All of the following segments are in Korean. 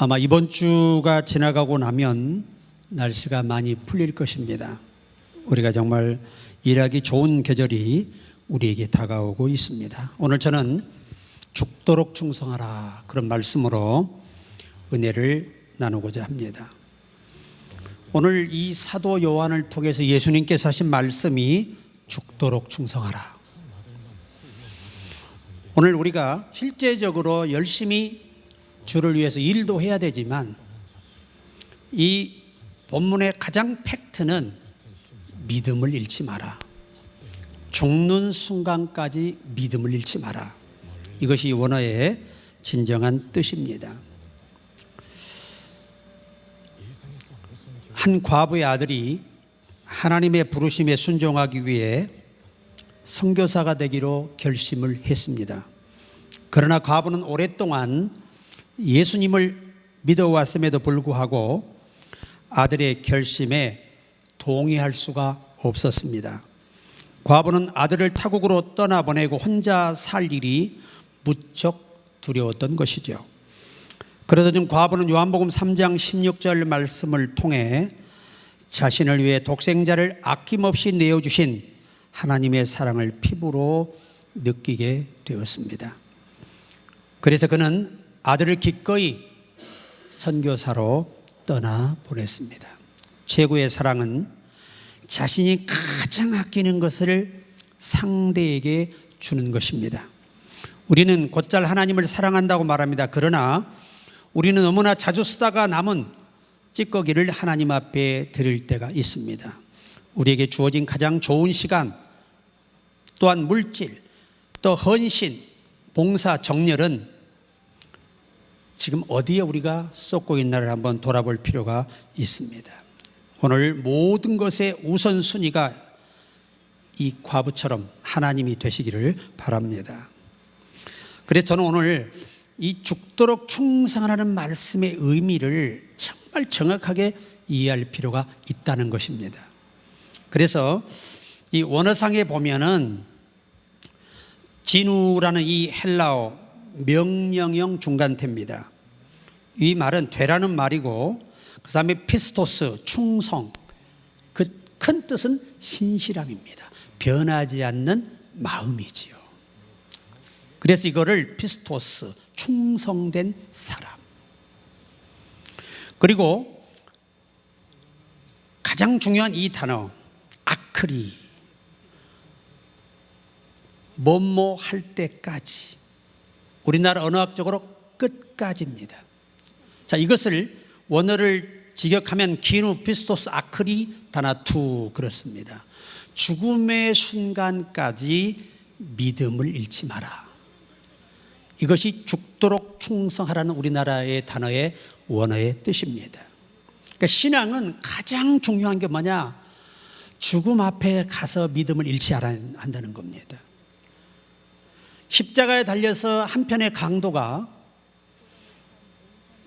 아마 이번 주가 지나가고 나면 날씨가 많이 풀릴 것입니다. 우리가 정말 일하기 좋은 계절이 우리에게 다가오고 있습니다. 오늘 저는 죽도록 충성하라 그런 말씀으로 은혜를 나누고자 합니다. 오늘 이 사도 요한을 통해서 예수님께서 하신 말씀이 죽도록 충성하라. 오늘 우리가 실제적으로 열심히 주를 위해서 일도 해야 되지만 이 본문의 가장 팩트는 믿음을 잃지 마라. 죽는 순간까지 믿음을 잃지 마라. 이것이 원어의 진정한 뜻입니다. 한 과부의 아들이 하나님의 부르심에 순종하기 위해 선교사가 되기로 결심을 했습니다. 그러나 과부는 오랫동안 예수님을 믿어왔음에도 불구하고 아들의 결심에 동의할 수가 없었습니다. 과부는 아들을 타국으로 떠나보내고 혼자 살 일이 무척 두려웠던 것이죠. 그러던 중 과부는 요한복음 3장 16절 말씀을 통해 자신을 위해 독생자를 아낌없이 내어주신 하나님의 사랑을 피부로 느끼게 되었습니다. 그래서 그는 아들을 기꺼이 선교사로 떠나보냈습니다. 최고의 사랑은 자신이 가장 아끼는 것을 상대에게 주는 것입니다. 우리는 곧잘 하나님을 사랑한다고 말합니다. 그러나 우리는 너무나 자주 쓰다가 남은 찌꺼기를 하나님 앞에 드릴 때가 있습니다. 우리에게 주어진 가장 좋은 시간, 또한 물질, 또 헌신, 봉사, 정열은 지금 어디에 우리가 쏟고 있나를 한번 돌아볼 필요가 있습니다. 오늘 모든 것의 우선순위가 이 과부처럼 하나님이 되시기를 바랍니다. 그래서 저는 오늘 이 죽도록 충성하라는 말씀의 의미를 정말 정확하게 이해할 필요가 있다는 것입니다. 그래서 이 원어상에 보면은 진우라는 이 헬라어 명령형 중간태입니다. 이 말은 되라는 말이고 그 다음에 피스토스 충성, 그 큰 뜻은 신실함입니다. 변하지 않는 마음이지요. 그래서 이거를 피스토스, 충성된 사람. 그리고 가장 중요한 이 단어 아크리, 뭐뭐 할 때까지, 우리나라 언어학적으로 끝까지입니다. 자, 이것을 원어를 직역하면 기누 피스토스 아크리 다나투 그렇습니다. 죽음의 순간까지 믿음을 잃지 마라. 이것이 죽도록 충성하라는 우리나라의 단어의 원어의 뜻입니다. 그러니까 신앙은 가장 중요한 게 뭐냐? 죽음 앞에 가서 믿음을 잃지 않아야 한다는 겁니다. 십자가에 달려서 한편의 강도가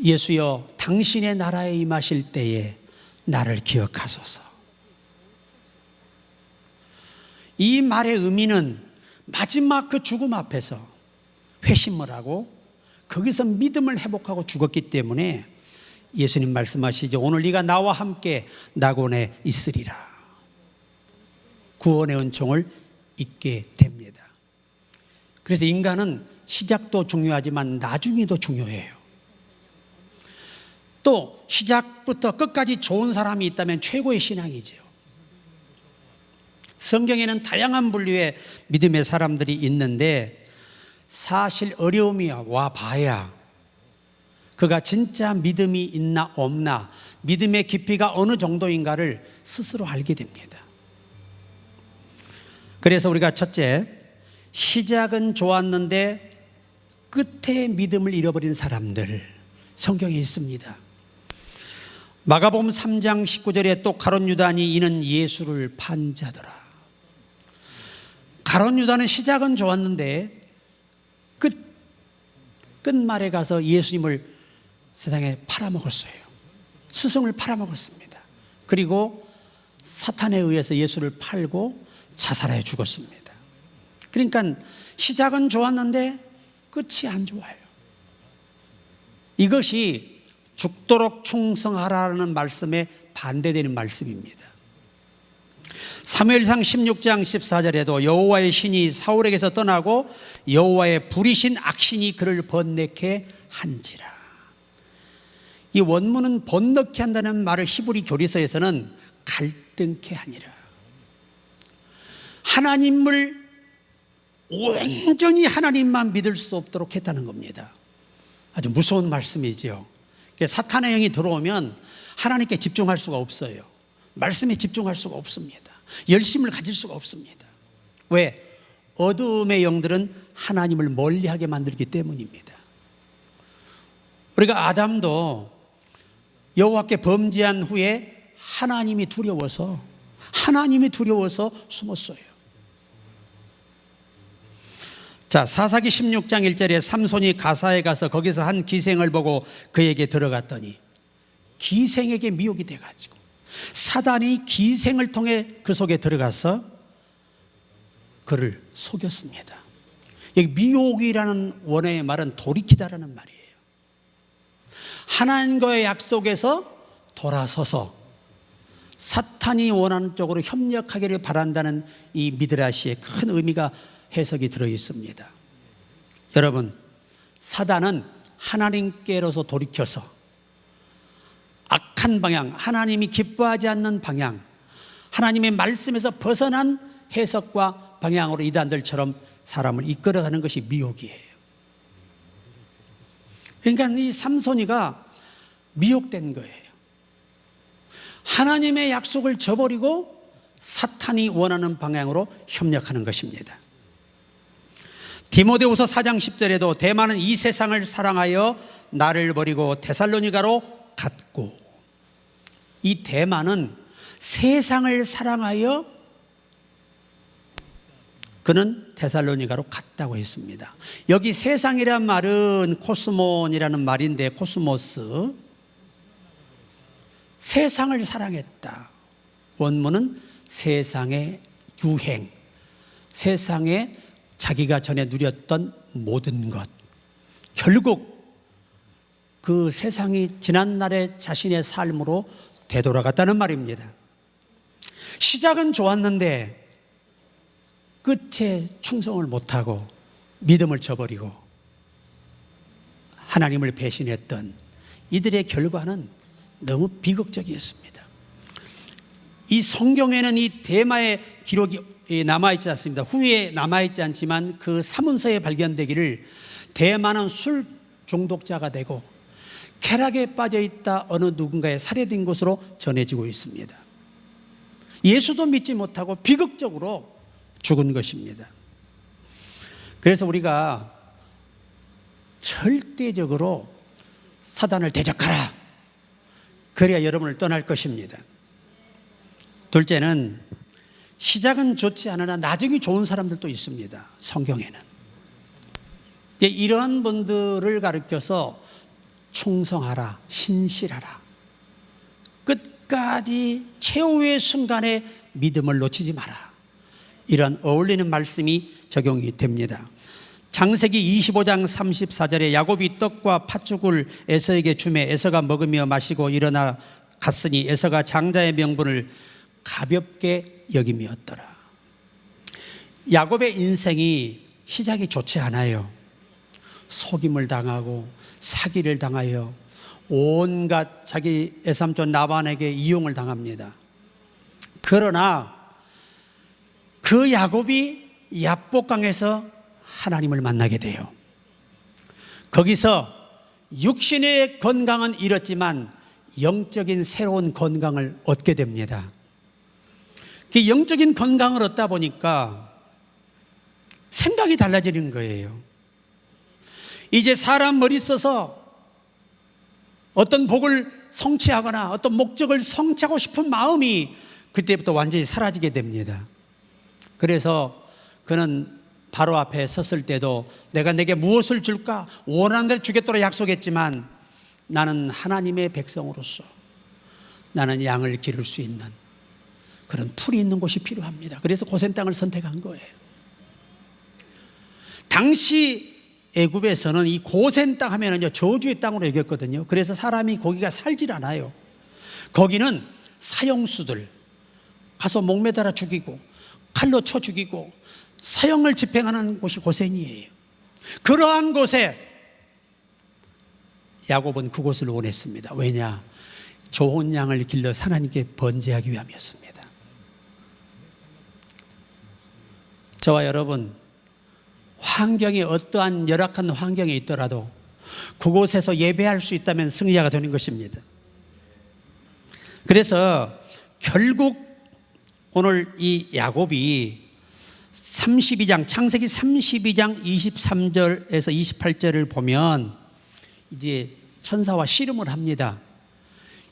예수여 당신의 나라에 임하실 때에 나를 기억하소서. 이 말의 의미는 마지막 그 죽음 앞에서 회심을 하고 거기서 믿음을 회복하고 죽었기 때문에 예수님 말씀하시죠. 오늘 네가 나와 함께 낙원에 있으리라. 구원의 은총을 잊게 됩니다. 그래서 인간은 시작도 중요하지만 나중에도 중요해요. 또 시작부터 끝까지 좋은 사람이 있다면 최고의 신앙이죠. 성경에는 다양한 분류의 믿음의 사람들이 있는데 사실 어려움이 와 봐야 그가 진짜 믿음이 있나 없나, 믿음의 깊이가 어느 정도인가를 스스로 알게 됩니다. 그래서 우리가 첫째, 시작은 좋았는데 끝에 믿음을 잃어버린 사람들 성경에 있습니다. 마가복음 3장 19절에 또 가룟 유다니 이는 예수를 판 자더라. 가룟 유다는 시작은 좋았는데 끝말에 가서 예수님을 세상에 팔아먹었어요. 스승을 팔아먹었습니다. 그리고 사탄에 의해서 예수를 팔고 자살해 죽었습니다. 그러니까 시작은 좋았는데 끝이 안 좋아요. 이것이 죽도록 충성하라는 말씀에 반대되는 말씀입니다. 사무엘상 16장 14절에도 여호와의 신이 사울에게서 떠나고 여호와의 불이신 악신이 그를 번뇌케 한지라. 이 원문은 번뇌케 한다는 말을 히브리 교리서에서는 갈등케 하니라. 하나님을 온전히 하나님만 믿을 수 없도록 했다는 겁니다. 아주 무서운 말씀이죠. 사탄의 영이 들어오면 하나님께 집중할 수가 없어요. 말씀에 집중할 수가 없습니다. 열심을 가질 수가 없습니다. 왜? 어둠의 영들은 하나님을 멀리하게 만들기 때문입니다. 우리가 아담도 여호와께 범죄한 후에 하나님이 두려워서 숨었어요. 자, 사사기 16장 1절에 삼손이 가사에 가서 거기서 한 기생을 보고 그에게 들어갔더니 기생에게 미혹이 돼가지고 사단이 기생을 통해 그 속에 들어가서 그를 속였습니다. 여기 미혹이라는 원어의 말은 돌이키다라는 말이에요. 하나님과의 약속에서 돌아서서 사탄이 원하는 쪽으로 협력하기를 바란다는 이 미드라시의 큰 의미가 해석이 들어 있습니다. 여러분, 사단은 하나님께로서 돌이켜서 악한 방향, 하나님이 기뻐하지 않는 방향, 하나님의 말씀에서 벗어난 해석과 방향으로 이단들처럼 사람을 이끌어가는 것이 미혹이에요. 그러니까 이 삼손이가 미혹된 거예요. 하나님의 약속을 저버리고 사탄이 원하는 방향으로 협력하는 것입니다. 디모데후서 4장 10절에도 대만은 이 세상을 사랑하여 나를 버리고 데살로니가로 갔고, 이 대만은 세상을 사랑하여 그는 데살로니가로 갔다고 했습니다. 여기 세상이란 말은 코스몬이라는 말인데, 코스모스, 세상을 사랑했다. 원문은 세상의 유행, 세상에 자기가 전에 누렸던 모든 것, 결국 그 세상이 지난날의 자신의 삶으로 되돌아갔다는 말입니다. 시작은 좋았는데 끝에 충성을 못하고 믿음을 저버리고 하나님을 배신했던 이들의 결과는 너무 비극적이었습니다. 이 성경에는 이 대마의 기록이 남아있지 않습니다. 후에 남아있지 않지만 그 사문서에 발견되기를 대마는 술 중독자가 되고 쾌락에 빠져있다 어느 누군가에 살해된 것으로 전해지고 있습니다. 예수도 믿지 못하고 비극적으로 죽은 것입니다. 그래서 우리가 절대적으로 사단을 대적하라, 그래야 여러분을 떠날 것입니다. 둘째는 시작은 좋지 않으나 나중에 좋은 사람들도 있습니다. 성경에는 이러한 분들을 가르쳐서 충성하라, 신실하라, 끝까지 최후의 순간에 믿음을 놓치지 마라, 이런 어울리는 말씀이 적용이 됩니다. 창세기 25장 34절에 야곱이 떡과 팥죽을 에서에게 주매 에서가 먹으며 마시고 일어나 갔으니 에서가 장자의 명분을 가볍게 여김이었더라. 야곱의 인생이 시작이 좋지 않아요. 속임을 당하고 사기를 당하여 온갖 자기 외삼촌 라반에게 이용을 당합니다. 그러나 그 야곱이 야복강에서 하나님을 만나게 돼요. 거기서 육신의 건강은 잃었지만 영적인 새로운 건강을 얻게 됩니다. 그 영적인 건강을 얻다 보니까 생각이 달라지는 거예요. 이제 사람 머리 써서 어떤 복을 성취하거나 어떤 목적을 성취하고 싶은 마음이 그때부터 완전히 사라지게 됩니다. 그래서 그는 바로 앞에 섰을 때도 내가 내게 무엇을 줄까? 원하는 대로 주겠도록 약속했지만 나는 하나님의 백성으로서 나는 양을 기를 수 있는 그런 풀이 있는 곳이 필요합니다. 그래서 고센 땅을 선택한 거예요. 당시 애굽에서는 이 고센 땅 하면은요 저주의 땅으로 여겼거든요. 그래서 사람이 거기가 살질 않아요. 거기는 사형수들 가서 목매달아 죽이고 칼로 쳐 죽이고 사형을 집행하는 곳이 고센이에요. 그러한 곳에 야곱은 그곳을 원했습니다. 왜냐? 좋은 양을 길러 하나님께 번제하기 위함이었습니다. 저와 여러분, 환경이 어떠한 열악한 환경에 있더라도 그곳에서 예배할 수 있다면 승리자가 되는 것입니다. 그래서 결국 오늘 이 야곱이 32장 창세기 32장 23절에서 28절을 보면 이제 천사와 씨름을 합니다.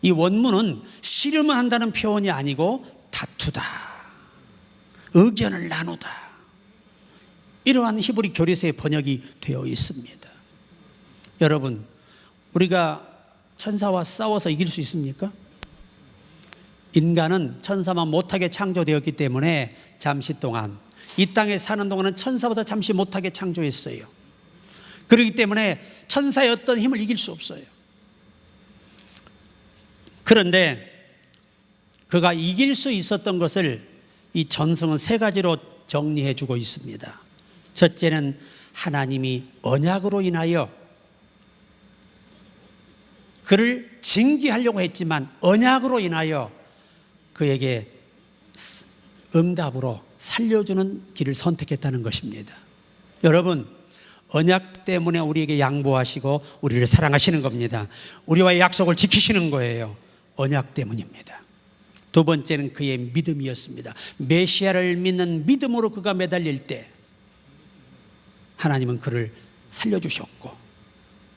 이 원문은 씨름을 한다는 표현이 아니고 다투다, 의견을 나누다, 이러한 히브리 교리서의 번역이 되어 있습니다. 여러분, 우리가 천사와 싸워서 이길 수 있습니까? 인간은 천사만 못하게 창조되었기 때문에 잠시 동안 이 땅에 사는 동안은 천사보다 잠시 못하게 창조했어요. 그렇기 때문에 천사의 어떤 힘을 이길 수 없어요. 그런데 그가 이길 수 있었던 것을 이 전승은 세 가지로 정리해 주고 있습니다. 첫째는 하나님이 언약으로 인하여 그를 징계하려고 했지만 언약으로 인하여 그에게 응답으로 살려주는 길을 선택했다는 것입니다. 여러분, 언약 때문에 우리에게 양보하시고 우리를 사랑하시는 겁니다. 우리와의 약속을 지키시는 거예요. 언약 때문입니다. 두 번째는 그의 믿음이었습니다. 메시아를 믿는 믿음으로 그가 매달릴 때 하나님은 그를 살려주셨고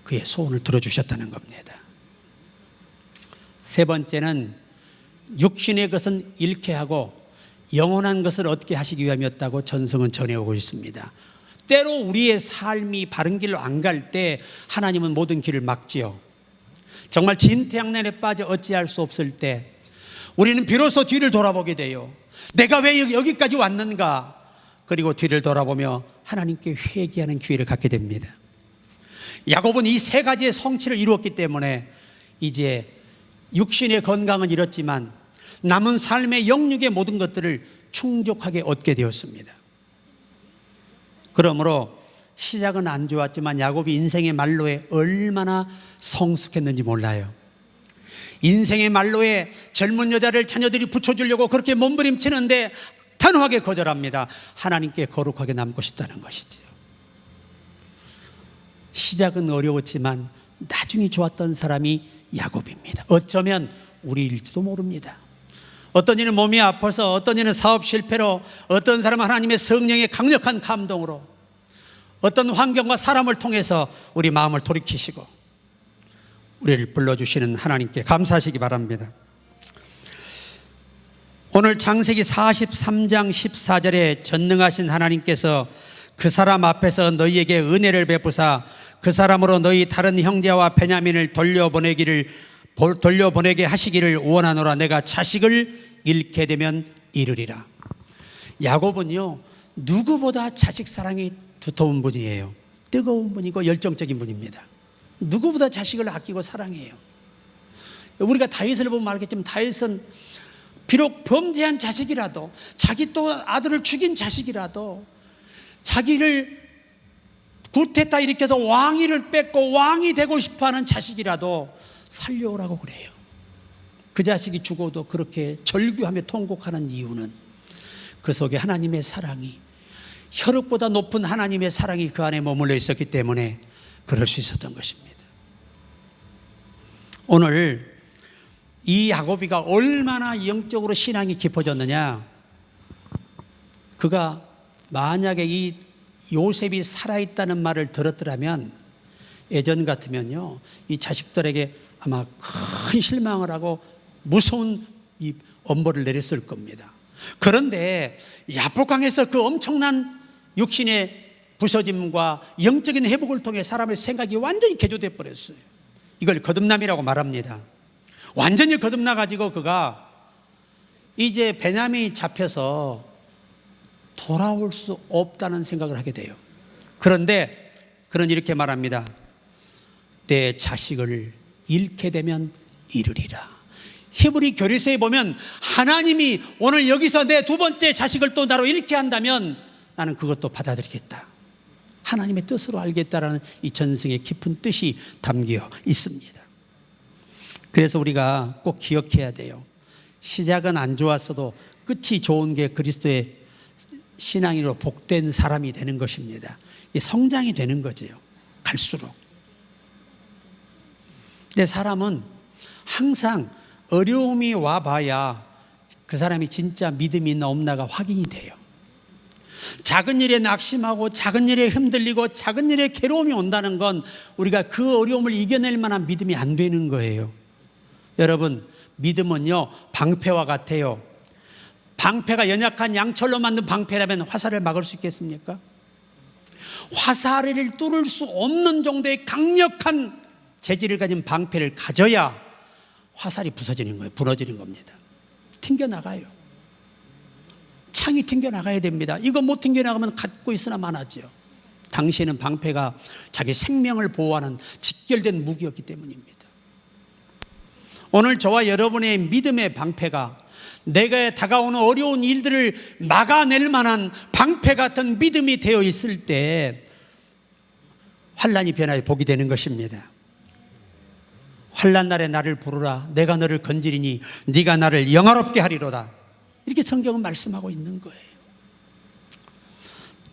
그의 소원을 들어주셨다는 겁니다. 세 번째는 육신의 것은 잃게 하고 영원한 것을 얻게 하시기 위함이었다고 전성은 전해오고 있습니다. 때로 우리의 삶이 바른 길로 안 갈 때 하나님은 모든 길을 막지요. 정말 진퇴양난에 빠져 어찌할 수 없을 때 우리는 비로소 뒤를 돌아보게 돼요. 내가 왜 여기까지 왔는가? 그리고 뒤를 돌아보며 하나님께 회개하는 기회를 갖게 됩니다. 야곱은 이 세 가지의 성취를 이루었기 때문에 이제 육신의 건강은 잃었지만 남은 삶의 영육의 모든 것들을 충족하게 얻게 되었습니다. 그러므로 시작은 안 좋았지만 야곱이 인생의 말로에 얼마나 성숙했는지 몰라요. 인생의 말로에 젊은 여자를 자녀들이 붙여주려고 그렇게 몸부림치는데 단호하게 거절합니다. 하나님께 거룩하게 남고 싶다는 것이죠. 시작은 어려웠지만 나중에 좋았던 사람이 야곱입니다. 어쩌면 우리일지도 모릅니다. 어떤 이는 몸이 아파서, 어떤 이는 사업 실패로, 어떤 사람은 하나님의 성령의 강력한 감동으로, 어떤 환경과 사람을 통해서 우리 마음을 돌이키시고 우리를 불러주시는 하나님께 감사하시기 바랍니다. 오늘 창세기 43장 14절에 전능하신 하나님께서 그 사람 앞에서 너희에게 은혜를 베푸사 그 사람으로 너희 다른 형제와 베냐민을 돌려보내게 하시기를 원하노라. 내가 자식을 잃게 되면 이르리라. 야곱은요, 누구보다 자식 사랑이 두터운 분이에요. 뜨거운 분이고 열정적인 분입니다. 누구보다 자식을 아끼고 사랑해요. 우리가 다윗을 보면 알겠지만 다윗은 비록 범죄한 자식이라도, 자기 또 아들을 죽인 자식이라도 자기를 구태타 일으켜서 왕위를 뺏고 왕이 되고 싶어하는 자식이라도 살려오라고 그래요. 그 자식이 죽어도 그렇게 절규하며 통곡하는 이유는 그 속에 하나님의 사랑이, 혈육보다 높은 하나님의 사랑이 그 안에 머물러 있었기 때문에 그럴 수 있었던 것입니다. 오늘 이 야곱이가 얼마나 영적으로 신앙이 깊어졌느냐. 그가 만약에 이 요셉이 살아있다는 말을 들었더라면 예전 같으면요, 이 자식들에게 아마 큰 실망을 하고 무서운 이 엄벌을 내렸을 겁니다. 그런데 야복강에서 그 엄청난 육신의 부서짐과 영적인 회복을 통해 사람의 생각이 완전히 개조돼 버렸어요. 이걸 거듭남이라고 말합니다. 완전히 거듭나 가지고 그가 이제 베냐민이 잡혀서 돌아올 수 없다는 생각을 하게 돼요. 그런데 그는 이렇게 말합니다. 내 자식을 잃게 되면 잃으리라. 히브리 교리서에 보면 하나님이 오늘 여기서 내 두 번째 자식을 또 나로 잃게 한다면 나는 그것도 받아들이겠다. 하나님의 뜻으로 알겠다라는 이 전승의 깊은 뜻이 담겨 있습니다. 그래서 우리가 꼭 기억해야 돼요. 시작은 안 좋았어도 끝이 좋은 게 그리스도의 신앙인으로 복된 사람이 되는 것입니다. 성장이 되는 거죠. 갈수록. 근데 사람은 항상 어려움이 와봐야 그 사람이 진짜 믿음이 있나 없나가 확인이 돼요. 작은 일에 낙심하고 작은 일에 흔들리고 작은 일에 괴로움이 온다는 건 우리가 그 어려움을 이겨낼 만한 믿음이 안 되는 거예요. 여러분, 믿음은요 방패와 같아요. 방패가 연약한 양철로 만든 방패라면 화살을 막을 수 있겠습니까? 화살을 뚫을 수 없는 정도의 강력한 재질을 가진 방패를 가져야 화살이 부서지는 거예요. 부러지는 겁니다. 튕겨나가요. 창이 튕겨나가야 됩니다. 이거 못 튕겨나가면 갖고 있으나 마나죠. 당시에는 방패가 자기 생명을 보호하는 직결된 무기였기 때문입니다. 오늘 저와 여러분의 믿음의 방패가 내가 다가오는 어려운 일들을 막아낼 만한 방패 같은 믿음이 되어 있을 때 환난이 변화해 복이 되는 것입니다. 환난 날에 나를 부르라. 내가 너를 건지리니 네가 나를 영화롭게 하리로다. 이렇게 성경은 말씀하고 있는 거예요.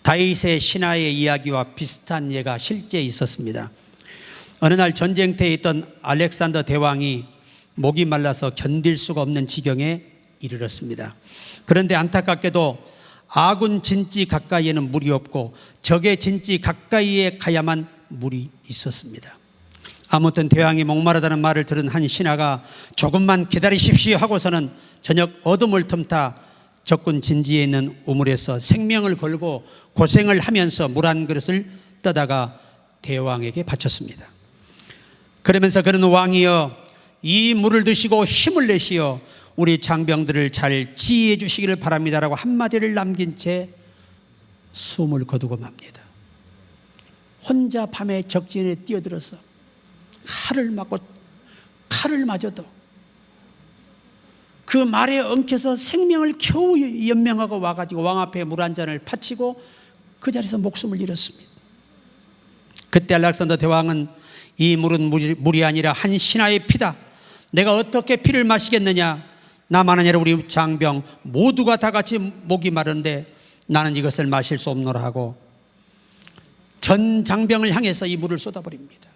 다윗의 신하의 이야기와 비슷한 예가 실제 있었습니다. 어느 날 전쟁터에 있던 알렉산더 대왕이 목이 말라서 견딜 수가 없는 지경에 이르렀습니다. 그런데 안타깝게도 아군 진지 가까이에는 물이 없고 적의 진지 가까이에 가야만 물이 있었습니다. 아무튼 대왕이 목마르다는 말을 들은 한 신하가 조금만 기다리십시오 하고서는 저녁 어둠을 틈타 적군 진지에 있는 우물에서 생명을 걸고 고생을 하면서 물 한 그릇을 떠다가 대왕에게 바쳤습니다. 그러면서 그는 왕이여 이 물을 드시고 힘을 내시어 우리 장병들을 잘 지휘해 주시기를 바랍니다라고 한마디를 남긴 채 숨을 거두고 맙니다. 혼자 밤에 적진에 뛰어들어서 칼을 맞고 칼을 맞아도 그 말에 엉켜서 생명을 겨우 연명하고 와가지고 왕 앞에 물 한 잔을 바치고 그 자리에서 목숨을 잃었습니다. 그때 알렉산더 대왕은 이 물은 물이 아니라 한 신하의 피다. 내가 어떻게 피를 마시겠느냐. 나만 아니라 우리 장병 모두가 다 같이 목이 마른데 나는 이것을 마실 수 없노라 하고 전 장병을 향해서 이 물을 쏟아버립니다.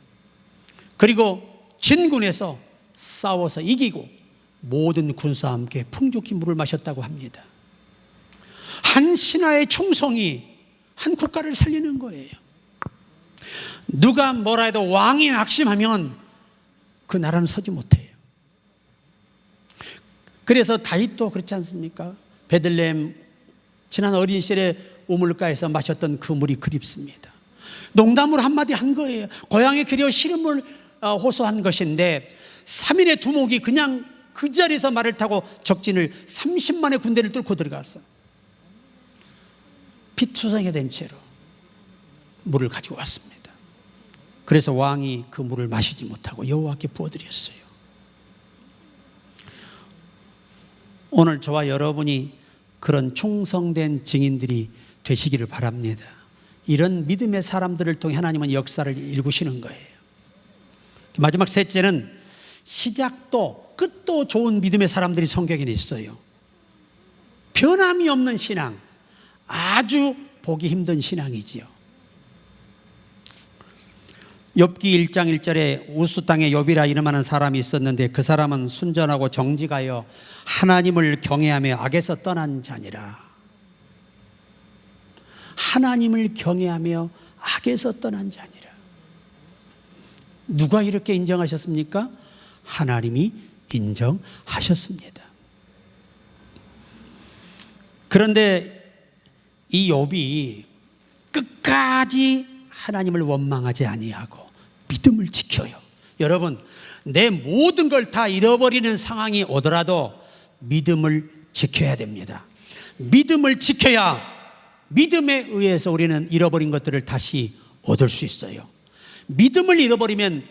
그리고 진군에서 싸워서 이기고 모든 군사와 함께 풍족히 물을 마셨다고 합니다. 한 신하의 충성이 한 국가를 살리는 거예요. 누가 뭐라 해도 왕이 낙심하면 그 나라는 서지 못해요. 그래서 다윗도 그렇지 않습니까? 베들레헴 지난 어린 시절에 우물가에서 마셨던 그 물이 그립습니다. 농담으로 한마디 한 거예요. 고향에 그리워 시름을 호소한 것인데 3일의 두목이 그냥 그 자리에서 말을 타고 적진을 30만의 군대를 뚫고 들어갔어. 피투성이 된 채로 물을 가지고 왔습니다. 그래서 왕이 그 물을 마시지 못하고 여호와께 부어드렸어요. 오늘 저와 여러분이 그런 충성된 증인들이 되시기를 바랍니다. 이런 믿음의 사람들을 통해 하나님은 역사를 일구시는 거예요. 마지막 셋째는 시작도 끝도 좋은 믿음의 사람들이 성경에 있어요. 변함이 없는 신앙, 아주 보기 힘든 신앙이지요. 욥기 1장 1절에 우스 땅에 욥이라 이름하는 사람이 있었는데 그 사람은 순전하고 정직하여 하나님을 경외하며 악에서 떠난 자니라. 하나님을 경외하며 악에서 떠난 자니라. 누가 이렇게 인정하셨습니까? 하나님이 인정하셨습니다. 그런데 이 욥이 끝까지 하나님을 원망하지 아니하고 믿음을 지켜요. 여러분, 내 모든 걸 다 잃어버리는 상황이 오더라도 믿음을 지켜야 됩니다. 믿음을 지켜야 믿음에 의해서 우리는 잃어버린 것들을 다시 얻을 수 있어요. 믿음을 잃어버린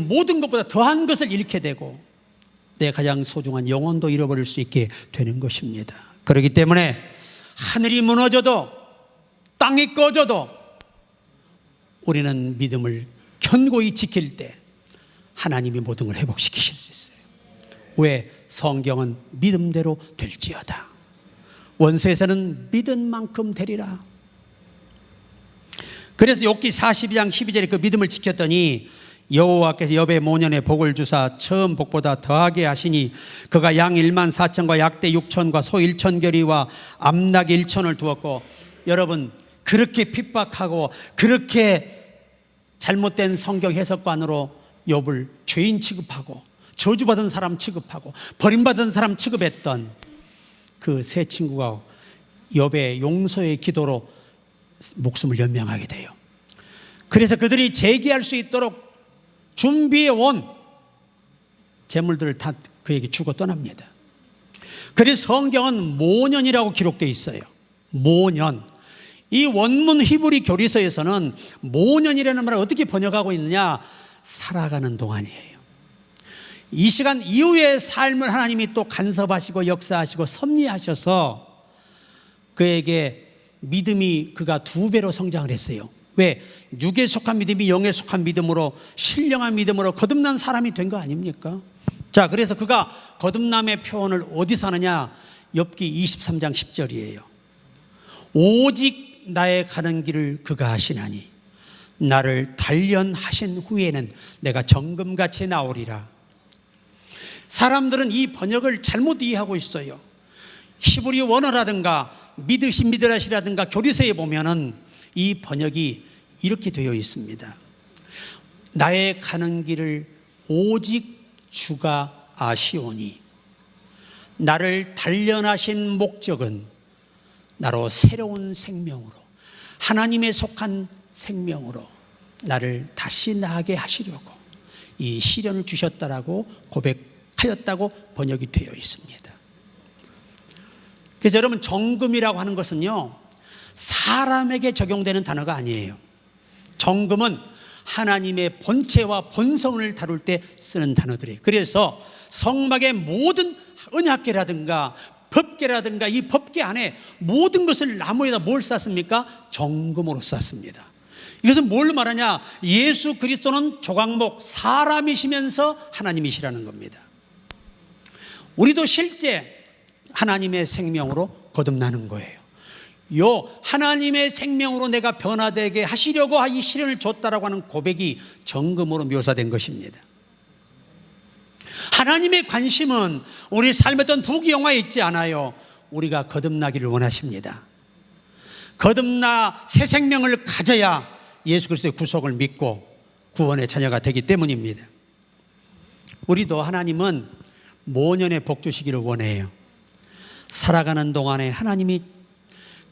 모든 것보다 더한 것을 잃게 되고 내 가장 소중한 영혼도 잃어버릴 수 있게 되는 것입니다. 그렇기 때문에 하늘이 무너져도 땅이 꺼져도 우리는 믿음을 견고히 지킬 때 하나님이 모든 걸 회복시키실 수 있어요. 왜? 성경은 믿음대로 될지어다. 원서에서는 믿은 만큼 되리라. 그래서 욥기 42장 12절에 그 믿음을 지켰더니 여호와께서 욥의 모년에 복을 주사 처음 복보다 더하게 하시니 그가 양 1만 4천과 약대 6천과 소 1천결이와 암낙 1천을 두었고, 여러분 그렇게 핍박하고 그렇게 잘못된 성경 해석관으로 욥을 죄인 취급하고 저주받은 사람 취급하고 버림받은 사람 취급했던 그 세 친구가 욥의 용서의 기도로 목숨을 연명하게 돼요. 그래서 그들이 재기할 수 있도록 준비해온 재물들을 다 그에게 주고 떠납니다. 그래서 성경은 모년이라고 기록되어 있어요. 모년. 이 원문 히브리 교리서에서는 모년이라는 말을 어떻게 번역하고 있느냐? 살아가는 동안이에요. 이 시간 이후의 삶을 하나님이 또 간섭하시고 역사하시고 섭리하셔서 그에게 믿음이 그가 2배로 성장을 했어요. 왜? 육에 속한 믿음이 영에 속한 믿음으로, 신령한 믿음으로 거듭난 사람이 된 거 아닙니까? 자, 그래서 그가 거듭남의 표현을 어디서 하느냐? 욥기 23장 10절이에요. 오직 나의 가는 길을 그가 하시나니 나를 단련하신 후에는 내가 정금같이 나오리라. 사람들은 이 번역을 잘못 이해하고 있어요. 히브리 원어라든가 미드라시라든가 교리서에 보면은 이 번역이 이렇게 되어 있습니다. 나의 가는 길을 오직 주가 아시오니 나를 단련하신 목적은 나로 새로운 생명으로, 하나님에 속한 생명으로 나를 다시 나게 하시려고 이 시련을 주셨다라고 고백하였다고 번역이 되어 있습니다. 그래서 여러분, 정금이라고 하는 것은요, 사람에게 적용되는 단어가 아니에요. 정금은 하나님의 본체와 본성을 다룰 때 쓰는 단어들이에요. 그래서 성막의 모든 언약궤라든가 법궤라든가 이 법궤 안에 모든 것을 나무에다 뭘 쌌습니까? 정금으로 쌌습니다. 이것은 뭘 말하냐? 예수 그리스도는 조각목 사람이시면서 하나님이시라는 겁니다. 우리도 실제 하나님의 생명으로 거듭나는 거예요. 하나님의 생명으로 내가 변화되게 하시려고 이 시련을 줬다라고 하는 고백이 정금으로 묘사된 것입니다. 하나님의 관심은 우리 삶의 어떤 부귀영화에 있지 않아요. 우리가 거듭나기를 원하십니다. 거듭나 새 생명을 가져야 예수 그리스도의 구속을 믿고 구원의 자녀가 되기 때문입니다. 우리도 하나님은 모년에 복 주시기를 원해요. 살아가는 동안에 하나님이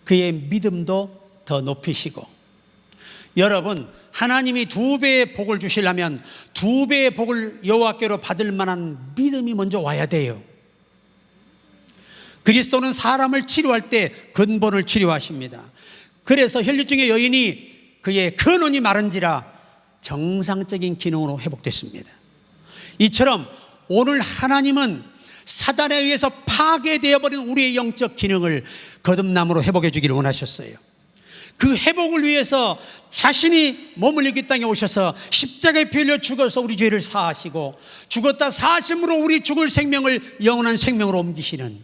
그의 믿음도 더 높이시고, 여러분, 하나님이 2배의 복을 주시려면 2배의 복을 여호와께로 받을 만한 믿음이 먼저 와야 돼요. 그리스도는 사람을 치료할 때 근본을 치료하십니다. 그래서 혈류증의 여인이 그의 근원이 마른지라 정상적인 기능으로 회복됐습니다. 이처럼 오늘 하나님은 사단에 의해서 파괴되어 버린 우리의 영적 기능을 거듭남으로 회복해 주기를 원하셨어요. 그 회복을 위해서 자신이 머물리기 땅에 오셔서 십자가에 피 흘려 죽어서 우리 죄를 사하시고 죽었다 사하심으로 우리 죽을 생명을 영원한 생명으로 옮기시는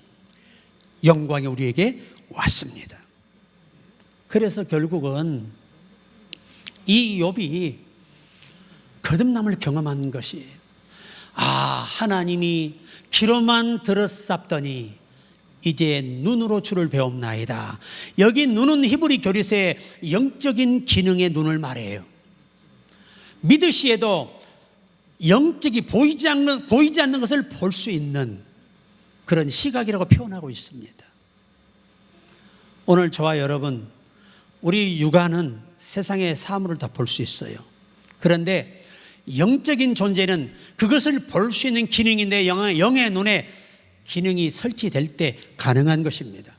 영광이 우리에게 왔습니다. 그래서 결국은 이 욥이 거듭남을 경험한 것이, 하나님이 귀로만 들었사더니 이제 눈으로 주를 배움나이다. 여기 눈은 히브리 교리서의 영적인 기능의 눈을 말해요. 믿으시에도 영적이 보이지 않는 것을 볼 수 있는 그런 시각이라고 표현하고 있습니다. 오늘 저와 여러분, 우리 육안은 세상의 사물을 다 볼 수 있어요. 그런데 영적인 존재는 그것을 볼 수 있는 기능인데 영의 눈에 기능이 설치될 때 가능한 것입니다.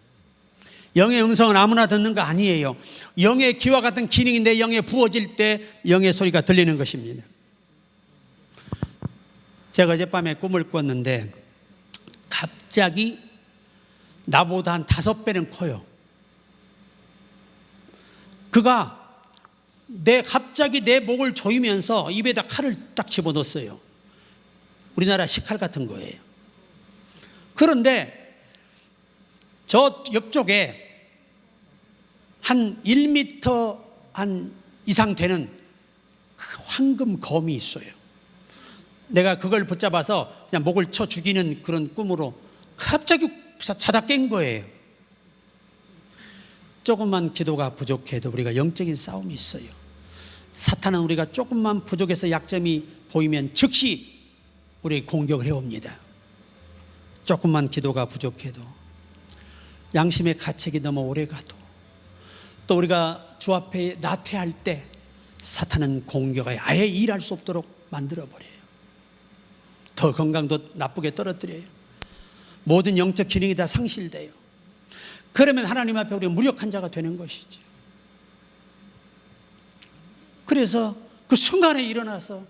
영의 음성은 아무나 듣는 거 아니에요. 영의 기와 같은 기능인데 영에 부어질 때 영의 소리가 들리는 것입니다. 제가 어젯밤에 꿈을 꿨는데 갑자기 나보다 한 5배는 커요. 그가 갑자기 내 목을 조이면서 입에다 칼을 딱 집어넣었어요. 우리나라 식칼 같은 거예요. 그런데 저 옆쪽에 한 1m 이상 되는 황금 검이 있어요. 내가 그걸 붙잡아서 그냥 목을 쳐 죽이는 그런 꿈으로 갑자기 자다 깬 거예요. 조금만 기도가 부족해도 우리가 영적인 싸움이 있어요. 사탄은 우리가 조금만 부족해서 약점이 보이면 즉시 우리에게 공격을 해옵니다. 조금만 기도가 부족해도, 양심의 가책이 너무 오래 가도, 또 우리가 주 앞에 나태할 때 사탄은 공격하여 아예 일할 수 없도록 만들어버려요. 더 건강도 나쁘게 떨어뜨려요. 모든 영적 기능이 다 상실돼요. 그러면 하나님 앞에 우리가 무력한 자가 되는 것이죠. 그래서 그 순간에 일어나서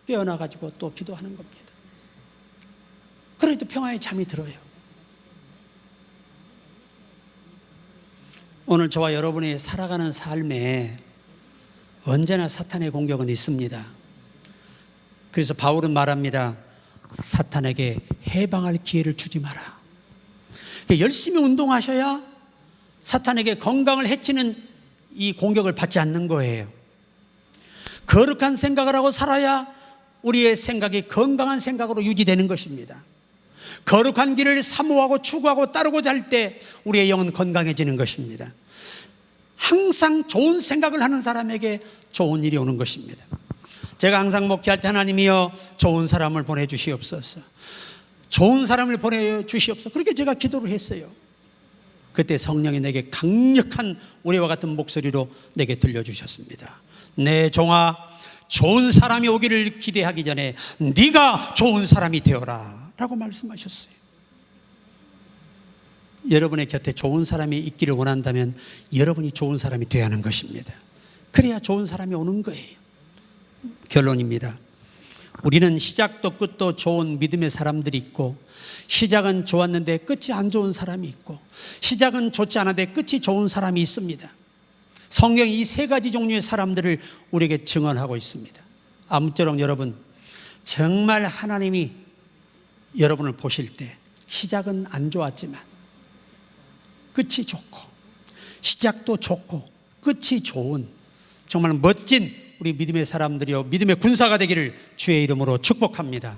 깨어나가지고 또 기도하는 겁니다. 그래도 평화의 잠이 들어요. 오늘 저와 여러분이 살아가는 삶에 언제나 사탄의 공격은 있습니다. 그래서 바울은 말합니다. 사탄에게 해방할 기회를 주지 마라. 열심히 운동하셔야 사탄에게 건강을 해치는 이 공격을 받지 않는 거예요. 거룩한 생각을 하고 살아야 우리의 생각이 건강한 생각으로 유지되는 것입니다. 거룩한 길을 사모하고 추구하고 따르고자 할 때 우리의 영은 건강해지는 것입니다. 항상 좋은 생각을 하는 사람에게 좋은 일이 오는 것입니다. 제가 항상 목회할 때 하나님이여 좋은 사람을 보내주시옵소서, 좋은 사람을 보내주시옵소서, 그렇게 제가 기도를 했어요. 그때 성령이 내게 강력한 우리와 같은 목소리로 내게 들려주셨습니다. 내 종아, 좋은 사람이 오기를 기대하기 전에 네가 좋은 사람이 되어라 라고 말씀하셨어요. 여러분의 곁에 좋은 사람이 있기를 원한다면 여러분이 좋은 사람이 되어야 하는 것입니다. 그래야 좋은 사람이 오는 거예요. 결론입니다. 우리는 시작도 끝도 좋은 믿음의 사람들이 있고, 시작은 좋았는데 끝이 안 좋은 사람이 있고, 시작은 좋지 않았는데 끝이 좋은 사람이 있습니다. 성경이 이 3가지 종류의 사람들을 우리에게 증언하고 있습니다. 아무쪼록 여러분, 정말 하나님이 여러분을 보실 때 시작은 안 좋았지만 끝이 좋고, 시작도 좋고 끝이 좋은 정말 멋진 우리 믿음의 사람들이요, 믿음의 군사가 되기를 주의 이름으로 축복합니다.